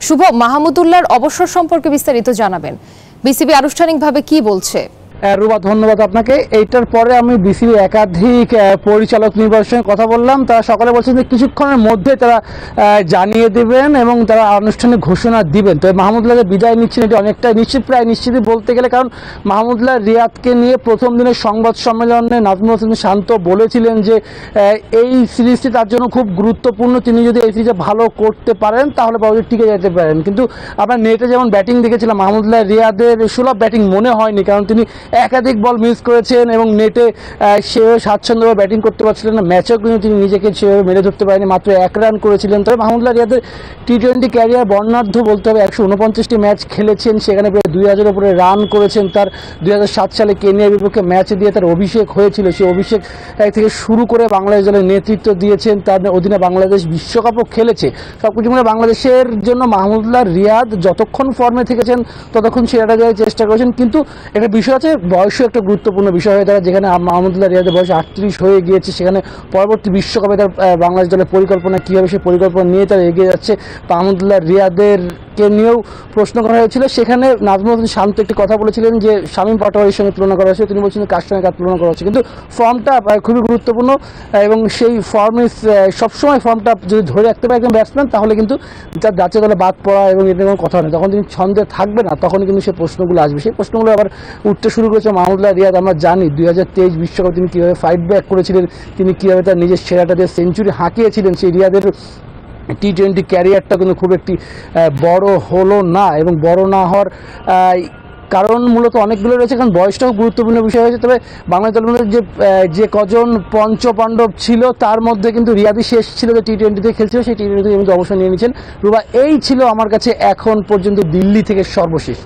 শুভ, মাহমুদুল্লাহর অবসর সম্পর্কে বিস্তারিত জানাবেন। বিসিবি আনুষ্ঠানিকভাবে কি বলছে? রুবা, ধন্যবাদ আপনাকে। এইটার পরে আমি বিসিবি একাধিক পরিচালক নির্বাচনের কথা বললাম। তারা সকালে বলছেন যে কিছুক্ষণের মধ্যে তারা জানিয়ে দেবেন এবং তারা আনুষ্ঠানিক ঘোষণা দিবেন। তবে মাহমুদুল্লাহকে বিদায় নিচ্ছেন এটি অনেকটা নিশ্চিত, প্রায় নিশ্চিতই বলতে গেলে, কারণ মাহমুদুল্লাহ রিয়াদকে নিয়ে প্রথম দিনের সংবাদ সম্মেলনে নাজমুল হোসেন শান্ত বলেছিলেন যে এই সিরিজটি তার জন্য খুব গুরুত্বপূর্ণ। তিনি যদি এই সিরিজে ভালো করতে পারেন তাহলে পরবর্তী টিকে যেতে পারেন। কিন্তু আমরা নেটে যেমন ব্যাটিং দেখেছিলাম, মাহমুদুল্লাহ রিয়াদের সুলভ ব্যাটিং মনে হয়নি, কারণ তিনি একাধিক বল মিস করেছেন এবং নেটে সেভাবে স্বাচ্ছন্দ্যভাবে ব্যাটিং করতে পারছিলেন না। ম্যাচেও কিন্তু তিনি নিজেকে সেভাবে মেরে ধরতে পারেনি, মাত্র 1 রান করেছিলেন। তবে মাহমুদুল্লাহ রিয়াদের টি-20 ক্যারিয়ার বর্ণাঢ্য বলতে হবে। 149টি ম্যাচ খেলেছেন, সেখানে প্রায় 2000-এর উপরে রান করেছেন। তার 2007 সালে কেনিয়ার বিপক্ষে ম্যাচ দিয়ে তার অভিষেক হয়েছিল। সেই অভিষেক থেকে শুরু করে বাংলাদেশ দলের নেতৃত্ব দিয়েছেন, তার অধীনে বাংলাদেশ বিশ্বকাপও খেলেছে। সবকিছু মিলে বাংলাদেশের জন্য মাহমুদুল্লাহ রিয়াদ যতক্ষণ ফর্মে থেকেছেন ততক্ষণ সেরাটা দেওয়ার চেষ্টা করেছেন। কিন্তু একটা বিষয় আছে, বয়সও একটা গুরুত্বপূর্ণ বিষয় হয়ে দাঁড়ায়। যেখানে মাহমুদুল্লাহ রিয়াদের বয়স 38 হয়ে গিয়েছে, সেখানে পরবর্তী বিশ্বকাপে তার বাংলাদেশ দলের পরিকল্পনা কী হবে, সেই পরিকল্পনা নিয়ে তারা এগিয়ে যাচ্ছে। মাহমুদুল্লাহ রিয়াদেরকে নিয়েও প্রশ্ন করা হয়েছিল। সেখানে নাজমুল হোসেন শান্ত একটি কথা বলেছিলেন যে শামীম পাটোয়ারির সঙ্গে তুলনা করা হয়েছে। তিনি বলছেন কার সঙ্গে কার তুলনা করা হচ্ছে, কিন্তু ফর্মটা খুবই গুরুত্বপূর্ণ এবং সেই ফর্মে সবসময় ফর্মটা যদি ধরে রাখতে পারে একজন ব্যাটসম্যান, তাহলে কিন্তু তার জাতীয় দলে বাদ পড়া এবং এর কোনো কথা নেই। যখন তিনি ছন্দে থাকবে না তখন কিন্তু সেই প্রশ্নগুলো আসবে। সেই প্রশ্নগুলো আবার উঠতে শুরু করেছে মাহমুদুল্লাহ রিয়াদ। আমরা জানি 2023 বিশ্বকাপ তিনি কীভাবে ফাইট ব্যাক করেছিলেন, তিনি কীভাবে তার নিজের সেরাটা দিয়ে সেঞ্চুরি হাঁকিয়েছিলেন। সেই রিয়াদের টি-20 ক্যারিয়ারটা কিন্তু খুব একটি বড় হলো না, এবং বড় না হওয়ার কারণ মূলত অনেকগুলো রয়েছে, কারণ বয়সটাও গুরুত্বপূর্ণ বিষয় হয়েছে। তবে বাংলাদেশ দলের মধ্যে যে কজন পঞ্চপাণ্ডব ছিল তার মধ্যে কিন্তু রিয়াদই শেষ ছিল যে টি-20তে খেলছিল, সেই টি-20 থেকে কিন্তু অবসর নিয়ে নিয়েছেন। রুবা, এই ছিল আমার কাছে এখন পর্যন্ত দিল্লি থেকে সর্বশেষ।